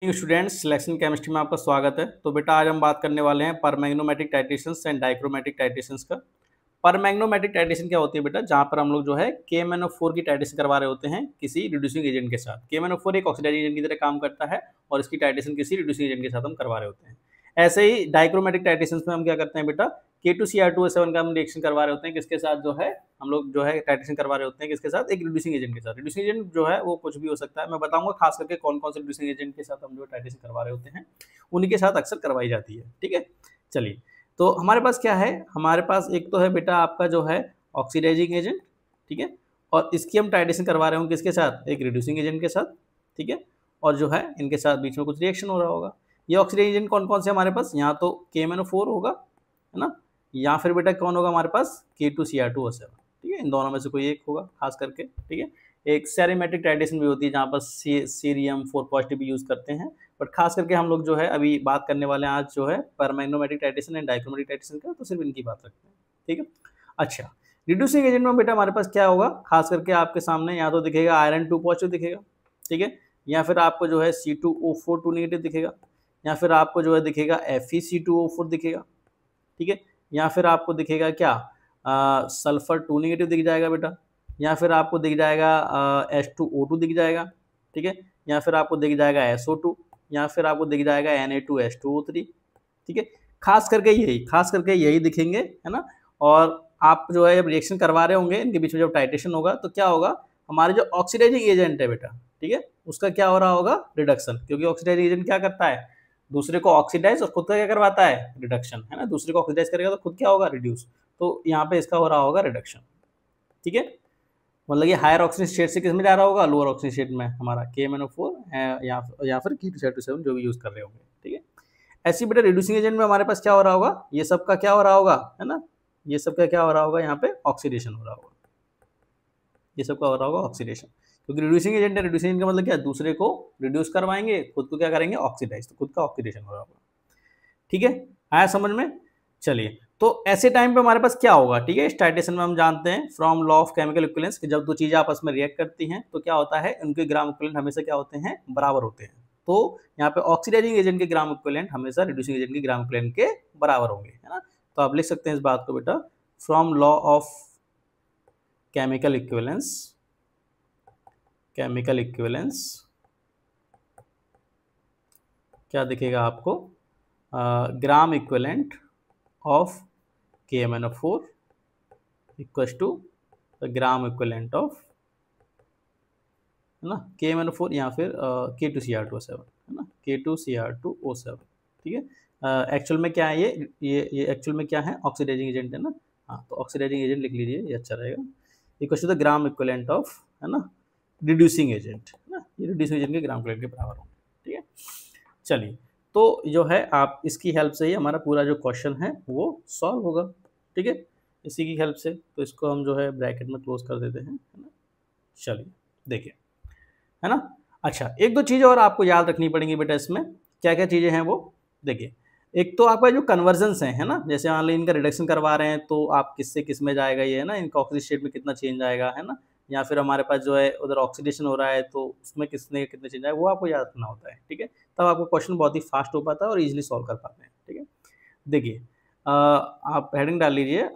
Students, selection chemistry में आपका स्वागत है। तो बेटा आज हम बात करने वाले हैं परमैग्नेटिक टाइट्रेशंस एंड डाइक्रोमेटिक टाइट्रेशंस का। परमैग्नेटिक टाइट्रेशन क्या होती है बेटा? जहां पर हम लोग जो है KMnO4 की टाइट्रेशन करवा रहे होते हैं किसी रिड्यूसिंग एजेंट के साथ। KMnO4 एक ऑक्सीडाइजिंग एजेंट की तरह काम करता है और इसकी टाइट्रेशन किसी रिड्यूसिंग एजेंट के साथ हम करवा रहे होते हैं। ऐसे ही डाइक्रोमेटिक टाइट्रेशंस में हम क्या करते हैं बेटा, K2Cr2O7 का हम रिएक्शन करवा रहे होते हैं किसके साथ, जो है हम लोग जो है टाइट्रेशन करवा रहे होते हैं किसके साथ, एक रिड्यूसिंग एजेंट के साथ। रिड्यूसिंग एजेंट जो है वो कुछ भी हो सकता है, मैं बताऊंगा खास करके कौन कौन से रिड्यूसिंग एजेंट के साथ हम जो टाइट्रेशन करवा रहे होते हैं उन्हीं के साथ अक्सर करवाई जाती है। ठीक है, चलिए। तो हमारे पास क्या है, हमारे पास एक तो है बेटा आपका जो है ऑक्सीडाइजिंग एजेंट, ठीक है, और इसकी हम टाइट्रेशन करवा रहे होंगे किसके साथ, एक रिड्यूसिंग एजेंट के साथ, ठीक है, और जो है इनके साथ बीच में कुछ रिएक्शन हो रहा होगा। ये ऑक्सीडाइजिंग एजेंट कौन कौन से हमारे पास, यहाँ तो KMnO4 होगा, है ना, या फिर बेटा कौन होगा हमारे पास K2Cr2O7, ठीक है, इन दोनों में से कोई एक होगा खास करके। ठीक है, एक सेरेमेटिक टाइट्रेशन भी होती है जहाँ पर सीरियम 4 पॉजिटिव भी यूज करते हैं, बट खास करके हम लोग जो है अभी बात करने वाले हैं आज जो है परमैग्नेटिक टाइट्रेशन एंड डाइक्रोमेटिक टाइट्रेशन का, तो सिर्फ इनकी बात रखते हैं। ठीक है, अच्छा, रिड्यूसिंग एजेंट में बेटा हमारे पास क्या होगा, खास करके आपके सामने या तो दिखेगा आयरन 2 पॉजिटिव दिखेगा, ठीक है, या फिर आपको जो है C2O4 2 नेगेटिव दिखेगा, या फिर आपको जो है दिखेगा FeC2O4 दिखेगा, ठीक है, या फिर आपको दिखेगा क्या, सल्फर 2 नेगेटिव दिख जाएगा बेटा, या फिर आपको दिख जाएगा H2O2 दिख जाएगा, ठीक है, या फिर आपको दिख जाएगा SO2, या फिर आपको दिख जाएगा Na2H2O3, ठीक है, खास करके यही दिखेंगे, है ना। और आप जो है जब रिएक्शन करवा रहे होंगे इनके बीच में जब टाइट्रेशन होगा तो क्या होगा, हमारे जो ऑक्सीडाइजिंग एजेंट है बेटा, ठीक है, उसका क्या हो रहा होगा, रिडक्शन, क्योंकि ऑक्सीडाइजिंग एजेंट क्या करता है, दूसरे को ऑक्सीडाइज और खुद का क्या करवाता है, रिडक्शन, है ना, दूसरे को ऑक्सीडाइज करेगा तो खुद क्या होगा, रिड्यूस, तो यहाँ पे इसका हो रहा होगा रिडक्शन। ठीक है, मतलब ये हायर ऑक्सीजन स्टेट से किस में जा रहा होगा, लोअर ऑक्सीजन स्टेट में हमारा KMnO4 या फिर K2Cr2O7 जो भी यूज कर रहे होंगे। ठीक है, ऐसी बेटा रिड्यूसिंग एजेंट में हमारे पास क्या हो रहा होगा, ये सब का क्या हो रहा होगा, है ना, ये सब का क्या हो रहा होगा, यहाँ पे ऑक्सीडेशन हो रहा होगा, ये सब का हो रहा होगा ऑक्सीडेशन, क्योंकि रिड्यूसिंग एजेंट है, रिड्यूसिंग एजेंट का मतलब क्या है, दूसरे को रिड्यूस करवाएंगे, खुद को क्या करेंगे, ऑक्सीडाइज, तो खुद का ऑक्सीडेशन हो रहा होगा। ठीक है, आया समझ में। चलिए, तो ऐसे टाइम पे हमारे पास क्या होगा, ठीक है, इस टाइट्रेशन में हम जानते हैं from law of chemical equivalence कि जब दो चीजें आपस में रिएक्ट करती हैं तो क्या होता है, उनके ग्राम इक्विवेलेंट हमेशा क्या होते हैं, बराबर होते हैं। तो यहाँ पे ऑक्सीडाइजिंग एजेंट के ग्राम इक्विवेलेंट हमेशा रिड्यूसिंग एजेंट के ग्राम इक्विवेलेंट के बराबर होंगे, है ना। तो आप लिख सकते हैं इस बात को बेटा, from law of chemical equivalence, chemical equivalence क्या दिखेगा आपको, gram equivalent of KMnO4 equals to the gram equivalent of, है ना, KMnO4 या फिर K2Cr2O7, है ना, K2Cr2O7। ठीक है, एक्चुअल में क्या है, ये एक्चुअल में क्या है, ऑक्सीडाइजिंग एजेंट है ना, हाँ, तो ऑक्सीडाइजिंग एजेंट लिख लीजिए, ये अच्छा रहेगा, equals to the gram equivalent of, है ना, रिड्यूसिंग एजेंट, है ना, ये रिड्यूसिंग एजेंट के ग्राम इक्विवेलेंट के बराबर होंगे। ठीक है, चलिए, तो जो है आप इसकी हेल्प से ही हमारा पूरा जो क्वेश्चन है वो सॉल्व होगा। ठीक है, इसी की हेल्प से, तो इसको हम जो है ब्रैकेट में क्लोज कर देते हैं, है ना। चलिए देखिए, है ना। अच्छा, एक दो चीज़ें और आपको याद रखनी पड़ेंगी बेटा, इसमें क्या क्या चीज़ें हैं वो देखिए। एक तो आपका जो कन्वर्जन्स है ना, जैसे मान लीजिए इनका रिडक्शन करवा रहे हैं तो आप किससे किस में जाएगा ये, है ना, इनका ऑक्सीजन स्टेट में कितना चेंज आएगा, है ना, या फिर हमारे पास जो है उधर ऑक्सीडेशन हो रहा है तो उसमें किसने कितने चेंज आएगा, वो आपको याद रखना होता है। ठीक है, तब आपको क्वेश्चन बहुत ही फास्ट हो पाता है और इजीली सॉल्व कर पाते हैं। ठीक है, देखिए, आप हेडिंग डाल लीजिए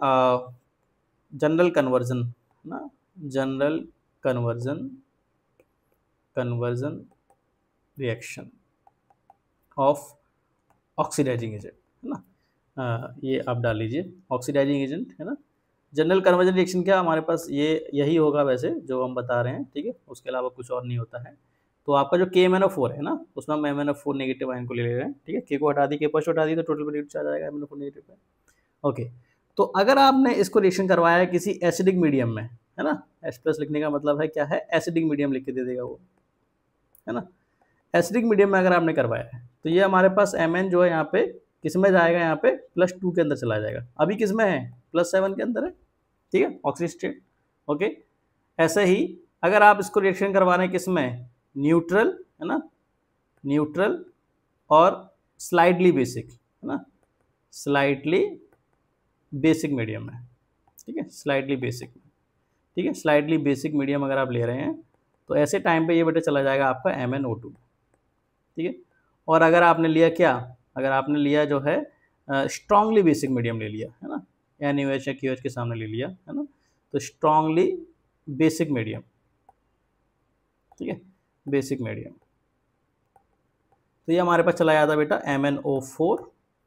जनरल कन्वर्जन, है ना, general conversion, conversion reaction of oxidising agent, है ना, ये आप डाल लीजिए ऑक्सीडाइजिंग एजेंट, है ना। जनरल कन्वर्जन रिएक्शन क्या हमारे पास ये यही होगा वैसे जो हम बता रहे हैं, ठीक है, उसके अलावा कुछ और नहीं होता है। तो आपका जो KMnO4 है ना, उसमें हम MnO4 नेगेटिव आयन को ले रहे हैं, ठीक है, K को हटा दी, K पॉजिटिव हटा दी तो टोटल नेगेटिव आ जाएगा MnO4 नेगेटिव पे। ओके, तो अगर आपने इसको रिएक्शन करवाया है किसी एसिडिक मीडियम में, है ना, H+ लिखने का मतलब है क्या है, एसिडिक मीडियम लिख के दे देगा वो, है ना, एसिडिक मीडियम में अगर आपने करवाया है तो ये हमारे पास Mn जो है यहाँ पे किस में जाएगा, यहाँ पे +2 के अंदर चला जाएगा, अभी किस में है, +7 के अंदर है, ठीक है, ऑक्सीजन स्टेट। ओके, ऐसे ही अगर आप इसको रिएक्शन करवा रहे हैं किस में, न्यूट्रल, है ना, न्यूट्रल और स्लाइटली बेसिक, है ना, स्लाइटली बेसिक मीडियम में, ठीक है, स्लाइटली बेसिक में, ठीक है, स्लाइटली बेसिक मीडियम अगर आप ले रहे हैं तो ऐसे टाइम पे ये बेटा चला जाएगा आपका MnO2, ठीक है, और अगर आपने लिया क्या, अगर आपने लिया जो है स्ट्रांगली बेसिक मीडियम ले लिया है ना, NaOH या KOH के सामने ले लिया है ना, तो स्ट्रांगली बेसिक मीडियम, ठीक है, बेसिक मीडियम, तो ये हमारे पास चला जाता बेटा MnO4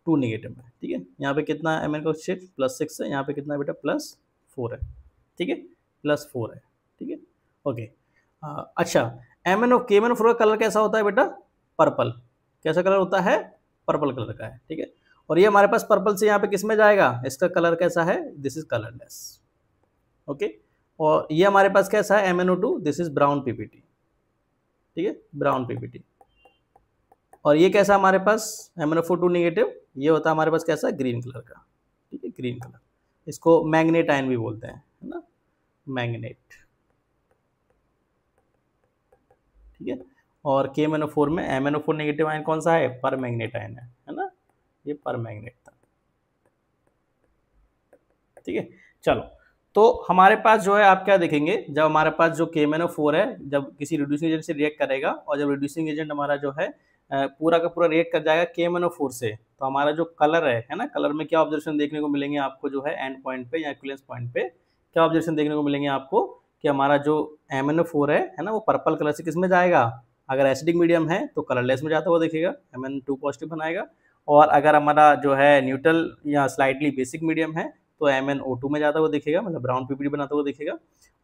2 नेगेटिव में, ठीक है। यहाँ पे कितना Mn का 6 +6 है, यहाँ पे कितना है बेटा +4 है, ठीक है, +4 है, ठीक है, ओके। अच्छा, KMnO4 का कलर कैसा होता है बेटा, पर्पल, कैसा कलर होता है, पर्पल कलर का है, ठीक है। और ये हमारे पास पर्पल से यहाँ पे किस में जाएगा, इसका कलर कैसा है, दिस इज कलरलेस, ओके। और ये हमारे पास कैसा है MnO2, this is brown PPT, ठीक है, ब्राउन PPT। और ये कैसा हमारे पास MnO4 2 नेगेटिव, ये होता है हमारे पास कैसा, ग्रीन कलर का, ठीक है, ग्रीन कलर, इसको मैग्नेट आयन भी बोलते हैं, है ना, मैग्नेट, ठीक है। और KMnO4 में MnO4 नेगेटिव आयन कौन सा है, पर मैग्नेट आयन है ना, ये पर मैग्नेट था, ठीक है। चलो, तो हमारे पास जो है आप क्या देखेंगे, जब हमारे पास जो KMnO4 है जब किसी रिड्यूसिंग एजेंट से रिएक्ट करेगा, और जब रिड्यूसिंग एजेंट हमारा जो है पूरा का पूरा रिएक्ट कर जाएगा KMnO4 से, तो हमारा जो कलर है ना, कलर में क्या ऑब्जर्वेशन देखने को मिलेंगे आपको, जो है एंड पॉइंट पे या इक्विवेलेंस पॉइंट पे क्या ऑब्जर्वेशन देखने को मिलेंगे आपको, कि हमारा जो MnO4 है ना, वो पर्पल कलर से किस में जाएगा, अगर एसिडिक मीडियम है तो कलरलेस में जाता हुआ दिखेगा, Mn2 पॉजिटिव बनाएगा, और अगर हमारा जो है न्यूट्रल या स्लाइटली बेसिक मीडियम है तो MnO2 में जाता हुआ दिखेगा, मतलब ब्राउन PPT बनाता हुआ दिखेगा।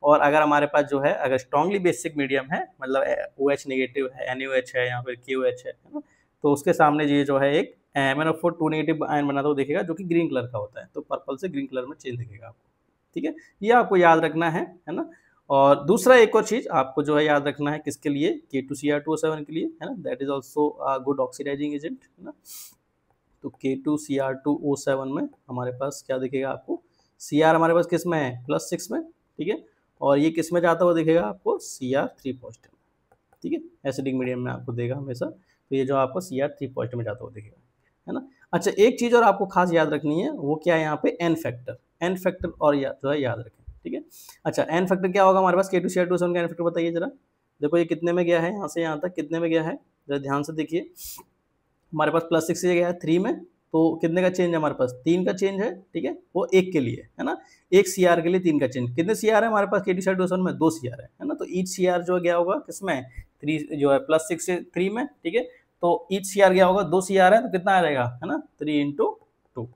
और अगर हमारे पास जो है अगर स्ट्रांगली बेसिक मीडियम है, मतलब OH नेगेटिव है, NaOH है, या फिर KOH है ना, तो उसके सामने ये जो है एक MnO4 2 नेगेटिव आयन बनाता हुआ दिखेगा, जो कि ग्रीन कलर का होता है, तो पर्पल से ग्रीन कलर में चेंज दिखेगा आपको, ठीक है, ये आपको याद रखना है ना। और दूसरा एक और चीज आपको जो है याद रखना है, किसके लिए, K2Cr2O7 के लिए, है ना, that is also good oxidising agent, है ना। तो K2Cr2O7 में हमारे पास क्या दिखेगा आपको, Cr हमारे पास किस में है, +6 में, ठीक है, और ये किस में जाता हुआ दिखेगा आपको, Cr3 पॉजिटिव, ठीक है, एसिडिक मीडियम में आपको देगा हमेशा, तो ये जो आपको Cr3 पॉजिटिव में जाता हुआ दिखेगा, है ना। अच्छा, एक चीज़ और आपको खास याद रखनी है, वो क्या है यहाँ पे, एन फैक्टर और जो है याद रखें, ठीक है। अच्छा, एन फैक्टर क्या होगा हमारे पास, K2Cr2O7 का एन फैक्टर बताइए जरा, देखो ये कितने में गया है, यहाँ से यहाँ तक कितने में गया है, जरा ध्यान से देखिए, हमारे पास +6 से गया है 3 में, तो कितने का चेंज है हमारे पास, 3 का चेंज है, ठीक है, वो 1 के लिए है ना, 1 Cr के लिए 3 का चेंज, कितने Cr है हमारे पास K2Cr2O7 में, 2 Cr है ना, तो ईच Cr जो गया होगा किसमें, 3 जो है +6 से 3 में, ठीक है, तो ईच Cr गया होगा, 2 Cr है तो कितना आ जाएगा, है ना, 3 × 2,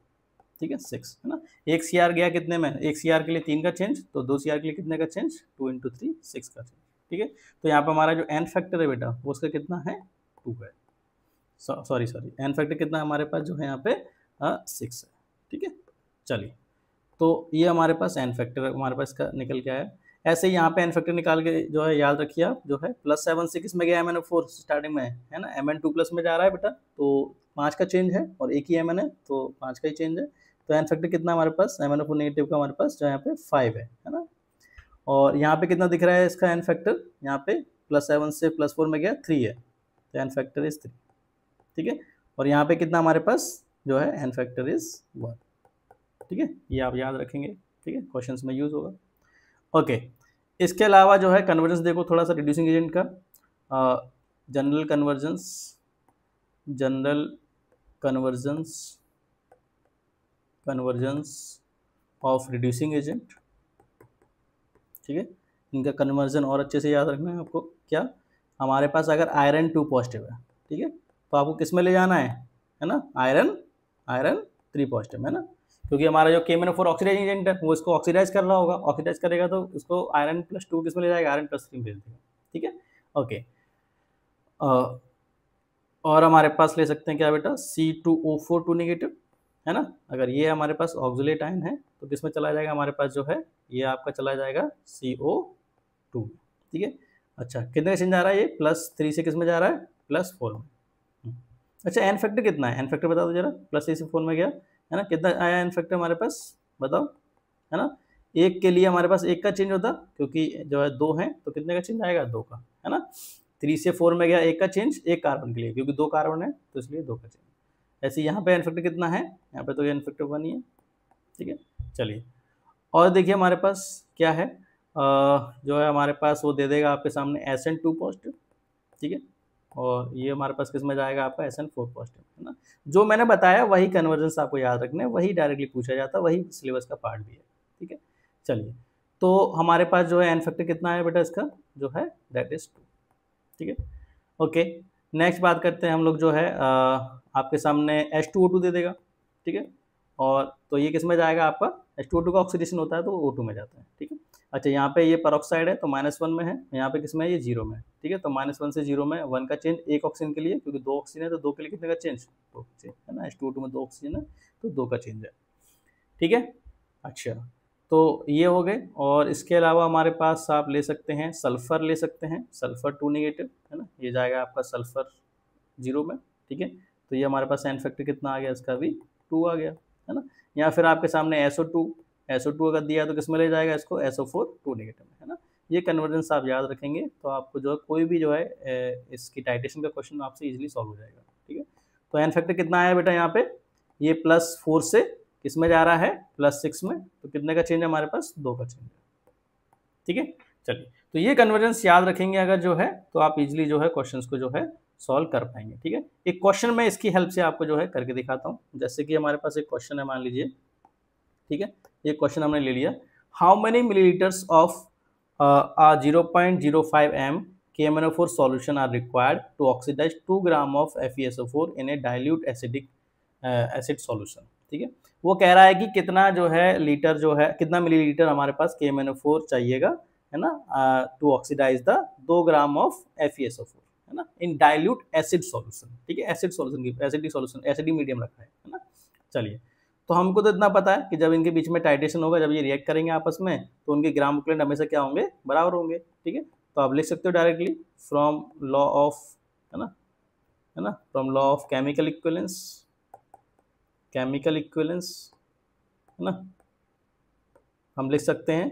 ठीक है, 6, है ना, 1 Cr गया कितने में, 1 Cr के लिए 3 का चेंज, तो 2 Cr के लिए कितने का चेंज, 2 × 3 6 का चेंज, ठीक है। तो यहाँ पर हमारा जो एन फैक्टर है बेटा, वो उसका कितना है, 2 है, सॉरी एन फैक्टर कितना हमारे पास जो है यहाँ पे 6 है, ठीक है। चलिए, तो ये हमारे पास एन फैक्टर हमारे पास का निकल के आया। ऐसे ही यहाँ पे एन फैक्टर निकाल के जो है याद रखिए आप, जो है +7 से किस में गया, MnO4 स्टार्टिंग में है ना, Mn2+ में जा रहा है बेटा, तो 5 का चेंज है, और एक ही Mn है तो 5 का ही चेंज है, तो एन फैक्टर कितना हमारे पास, MnO4 नेगेटिव का हमारे पास जो यहाँ पे 5 है ना। और यहाँ पे कितना दिख रहा है इसका एन फैक्टर, यहाँ पे +7 से +4 में गया 3 है, तो एन फैक्टर इज 3, ठीक है। और यहाँ पे कितना हमारे पास जो है एन फैक्टर इज 1, ठीक है, ये आप याद रखेंगे, ठीक है, क्वेश्चंस में यूज होगा, ओके। इसके अलावा जो है कन्वर्जेंस देखो थोड़ा सा रिड्यूसिंग एजेंट का, general convergence of reducing agent, ठीक है, इनका कन्वर्जन और अच्छे से याद रखना है आपको, क्या हमारे पास अगर आयरन 2 पॉजिटिव है, ठीक है, तो आपको किस में ले जाना है ना, आयरन 3 पॉजिटिव है ना, क्योंकि हमारा जो KMnO4 ऑक्सीडाइजिंग एजेंट है वो इसको ऑक्सीडाइज कर रहा होगा, ऑक्सीडाइज करेगा तो इसको आयरन +2 किस में ले जाएगा, आयरन +3 भेज देगा, ठीक है, ओके। और हमारे पास ले सकते हैं क्या बेटा, C2O4 2 नेगेटिव, है ना, अगर ये हमारे पास ऑक्सीलेट आयन है तो किस में चला जाएगा हमारे पास जो है, ये आपका चला जाएगा CO2, ठीक है। अच्छा, कितने का चेंज आ रहा है, ये +3 से किस में जा रहा है, +4 में। अच्छा, एन फैक्टर कितना है, एन फैक्टर बता दो जरा, +3 से 4 में गया है ना, कितना आया एन फैक्टर हमारे पास बताओ, है ना, 1 के लिए हमारे पास 1 का चेंज होता, क्योंकि जो है 2 है तो कितने का चेंज आएगा, 2 का, है ना, 3 से 4 में गया 1 का चेंज, 1 कार्बन के लिए, क्योंकि 2 कार्बन है तो इसलिए 2 का चेंज। ऐसे यहाँ पे एन फैक्टर कितना है, यहाँ पे तो एन फैक्टर 1 ही है, ठीक है। चलिए, और देखिए हमारे पास क्या है, जो है हमारे पास वो दे देगा आपके सामने SN2 पॉजिटिव, ठीक है, और ये हमारे पास किस में जाएगा आपका SN4 पॉजिटिव, है ना। जो मैंने बताया वही कन्वर्जेंस आपको याद रखना है, वही डायरेक्टली पूछा जाता है, वही सिलेबस का पार्ट भी है, ठीक है। चलिए, तो हमारे पास जो है एन फैक्टर कितना है बेटा इसका, जो है दैट इज 2, ठीक है। ओके, नेक्स्ट बात करते हैं हम लोग, जो है आपके सामने H2O2 दे देगा, ठीक है। और तो ये किस में जाएगा आपका, H2O2 का ऑक्सीडेशन होता है तो O2 में जाता है, ठीक है। अच्छा, यहाँ पे ये परऑक्साइड है तो -1 में है, यहाँ पे किसमें है, ये 0 में है, ठीक है। तो -1 से 0 में 1 का चेंज एक ऑक्सीजन के लिए, क्योंकि 2 ऑक्सीजन है तो 2 के लिए कितने का चेंज, 2 चेंज है ना। H2O2 में 2 ऑक्सीजन है तो 2 का चेंज है, ठीक है। अच्छा, तो ये हो गए। और इसके अलावा हमारे पास आप ले सकते हैं सल्फर, ले सकते हैं सल्फर 2 नेगेटिव, है ना। ये जाएगा आपका सल्फर 0 में, ठीक है। तो ये हमारे पास एन फैक्टर कितना आ गया, इसका भी 2 आ गया, है ना। या फिर आपके सामने SO2 अगर दिया तो किस में ले जाएगा इसको, SO4 2 नेगेटिव में, है ना। ये कन्वर्जेंस आप याद रखेंगे तो आपको जो है कोई भी जो है इसकी टाइटेशन का क्वेश्चन आपसे इजीली सॉल्व हो जाएगा, ठीक है। तो एन फैक्टर कितना आया बेटा यहाँ पे, ये +4 से किस में जा रहा है, +6 में, तो कितने का चेंज है हमारे पास, 2 का चेंज है, ठीक है। चलिए, तो ये कन्वर्जेंस याद रखेंगे अगर जो है, तो आप इजीली जो है क्वेश्चंस को जो है सॉल्व कर पाएंगे, ठीक है। एक क्वेश्चन मैं इसकी हेल्प से आपको जो है करके दिखाता हूँ। जैसे कि हमारे पास एक क्वेश्चन है, मान लीजिए, ठीक है। ये क्वेश्चन हमने ले लिया, how many millilitres of 0.05 m KMnO4 solution are required to oxidize 2 gram of FeSO4 in a dilute acidic acid solution, ठीक है। वो कह रहा है कि कितना जो है लीटर, जो है कितना मिलीलीटर हमारे पास KMnO4 चाहिएगा, है ना, to oxidise the 2 gram of FeSO4, है ना, इन डाइल्यूट एसिड सॉल्यूशन, ठीक है। एसिड सॉल्यूशन की एसिडिक सॉल्यूशन, एसिडिक मीडियम रखा है ना। चलिए, तो हमको तो इतना पता है कि जब इनके बीच में टाइट्रेशन होगा, जब ये रिएक्ट करेंगे आपस में, तो उनके ग्राम इक्विवेलेंट हमेशा क्या होंगे, बराबर होंगे, ठीक है। तो आप लिख सकते हो डायरेक्टली फ्रॉम लॉ ऑफ, है ना, from law of chemical equivalence, है ना, हम लिख सकते हैं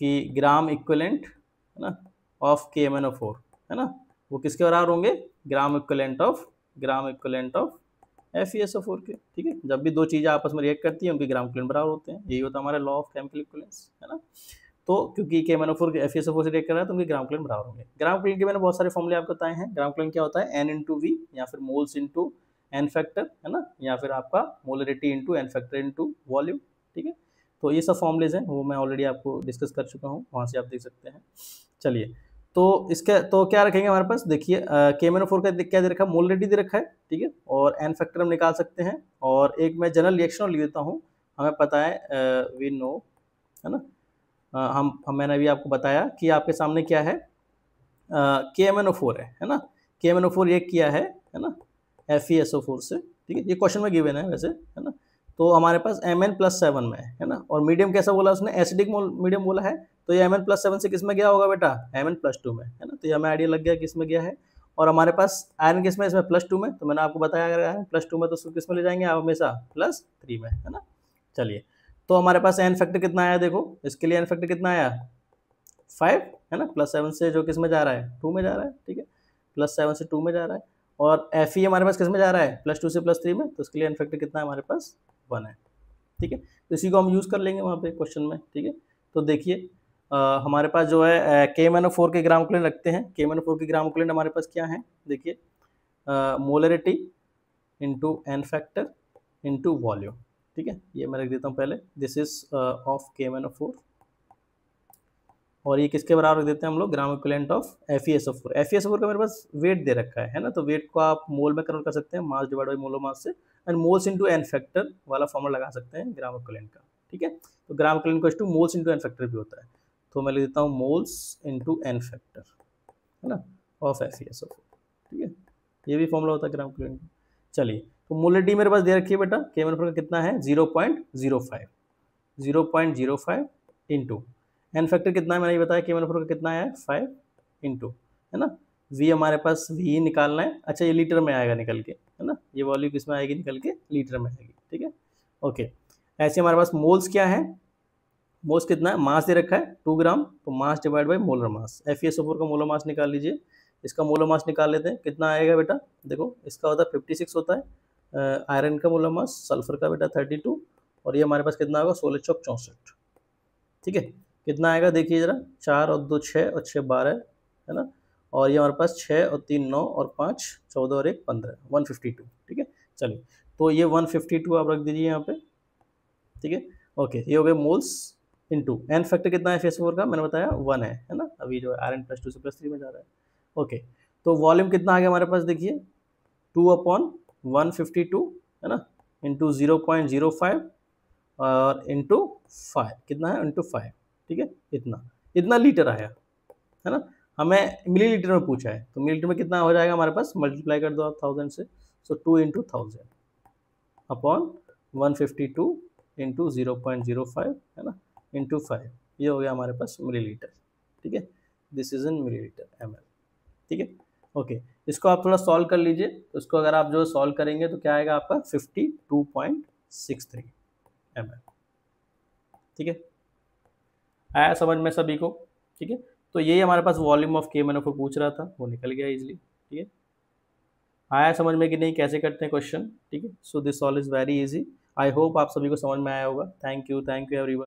कि ग्राम इक्विवेलेंट, है ना, ऑफ KMnO4, है ना, वो किसके बराबर होंगे, ग्राम इक्विवेलेंट ऑफ FeSO4 के, ठीक है। जब भी दो चीज़ें आपस में रिएक्ट करती हैं उनके ग्राम इक्विवेलेंट बराबर होते हैं, यही होता है हमारा लॉ ऑफ केमिकल इक्विवेलेंस, है ना। तो क्योंकि KMnO4 FeSO4 से रिएक्ट कर रहा है तो उनके ग्राम इक्विवेलेंट बराबर होंगे। ग्राम इक्विवेलेंट के मैंने बहुत सारे फॉर्मूले आपको बताए हैं। ग्राम इक्विवेलेंट क्या होता है, N/V, या फिर मोल्स इंटू एन फैक्टर, है ना, या फिर आपका molarity into N factor into volume, ठीक है। तो ये सब फॉर्मूलेज हैं, वो मैं ऑलरेडी आपको डिस्कस कर चुका हूँ, वहाँ से आप देख सकते हैं। चलिए, तो इसका तो क्या रखेंगे हमारे पास, देखिए KMnO4 का क्या दे रखा है, मोलरिटी दे रखा है, ठीक है, और एन फैक्टर हम निकाल सकते हैं। और एक मैं जनरल रिएक्शन लिख देता हूँ, हमें पता है, वी नो, है ना, मैंने अभी आपको बताया कि आपके सामने क्या है, KMnO4 है ना। KMnO4 रिएक्ट किया है ना, FeSO4 से, ठीक है। ये क्वेश्चन में गिवन है वैसे, है ना। तो हमारे पास Mn+7 में है ना, और मीडियम कैसा बोला उसने, एसिडिक मीडियम बोला है, तो ये Mn+7 से किस में गया होगा बेटा, Mn+2 में, है ना। तो ये हमें आइडिया लग गया किस में गया है। और हमारे पास आयरन किस में, इसमें +2 में, तो मैंने आपको बताया अगर आयरन +2 में तो उसको किस में ले जाएंगे आप, हमेशा +3 में, है ना। चलिए, तो हमारे पास एन फैक्टर कितना आया, देखो इसके लिए एन फैक्टर कितना आया, 5, है ना। +7 से जो किस में जा रहा है, 2 में जा रहा है, ठीक है। +7 से 2 में जा रहा है, और Fe हमारे पास किस में जा रहा है, +2 से +3 में, तो उसके लिए एन फैक्टर कितना है हमारे पास, 1 है, ठीक है। तो इसी को हम यूज़ कर लेंगे वहाँ पे क्वेश्चन में, ठीक है। तो देखिए हमारे पास जो है KMnO4 के ग्राम इक्विवेलेंट रखते हैं। KMnO4 के ग्राम इक्विवेलेंट हमारे पास क्या है, देखिए molarity into N factor into volume, ठीक है। ये मैं रख देता हूँ पहले, दिस इज ऑफ KMnO4, और ये किसके बराबर रख देते हैं हम लोग, ग्राम इक्विवेलेंट ऑफ FeSO4। FeSO4 का मेरे पास वेट दे रखा है ना, तो वेट को आप मोल में कन्वर्ट कर सकते हैं, mass divide by molar mass से, and moles into N factor वाला फॉर्मूला लगा सकते हैं ग्राम इक्विवेलेंट का, ठीक है। तो ग्राम इक्विवेलेंट को to moles into N factor भी होता है, तो मैं लिख देता हूँ मोल्स इंटू एन फैक्टर, है ना, ऑफ FeSO4, ठीक है। ये भी फॉर्मूला होता है ग्राम इक्विवेलेंट का। चलिए, तो मोलरिटी मेरे पास दे रखी है बेटा, KMnO4 का कितना है, 0.05 इंटू एन फैक्टर कितना है, मैंने ये बताया KMnO4 का कितना है, 5 इंटू, है ना, V हमारे पास V निकालना है। अच्छा, ये लीटर में आएगा निकल के, है ना, ये वॉल्यूम किस में आएगी निकल के, लीटर में आएगी, ठीक है। ओके, ऐसे हमारे पास मोल्स क्या है, मोल्स कितना है, मास दे रखा है 2 ग्राम, तो मास divide by molar mass, FeSO4 का मोलर मास निकाल लीजिए। इसका मोलर मास निकाल लेते हैं, कितना आएगा बेटा, देखो इसका होता है 56 होता है, आयरन का मोलर मास, सल्फर का बेटा 32, और ये हमारे पास कितना होगा, 16 चौक 64, ठीक है। कितना आएगा देखिए जरा, 4 और 2 6 और 6 12, है ना, और ये हमारे पास 6 और 3 9 और 5 14 और 1 15 152, ठीक है। चलिए, तो ये 152 आप रख दीजिए यहाँ पे, ठीक है। ओके, ये हो गए मोल्स इनटू एन फैक्टर कितना है FeS4 का, मैंने बताया 1 है ना, अभी जो Rn+2 से +3 में जा रहा है। ओके, तो वॉल्यूम कितना आ गया हमारे पास, देखिए 2/152 है ना, इंटू 0.05 और इंटू 5, कितना है इंटू 5, ठीक है। इतना लीटर आया है ना, हमें मिलीलीटर में पूछा है, तो मिलीलीटर में कितना हो जाएगा हमारे पास, मल्टीप्लाई कर दो आप 1000 से, सो 2 × 1000 अपॉन 152 इंटू 0.05 है ना, इंटू 5, ये हो गया हमारे पास मिलीलीटर, ठीक है। This is in millilitre ml, ठीक है। ओके, इसको आप थोड़ा सॉल्व कर लीजिए, तो इसको अगर आप जो सॉल्व करेंगे तो क्या आएगा आपका 52.63 ml, ठीक है। आया समझ में सभी को, ठीक है। तो यही हमारे पास वॉल्यूम ऑफ KMnO4 पूछ रहा था, वो निकल गया इजीली, ठीक है। आया समझ में कि नहीं, कैसे करते हैं क्वेश्चन, ठीक है। So this all is very easy, I hope आप सभी को समझ में आया होगा। Thank you everyone.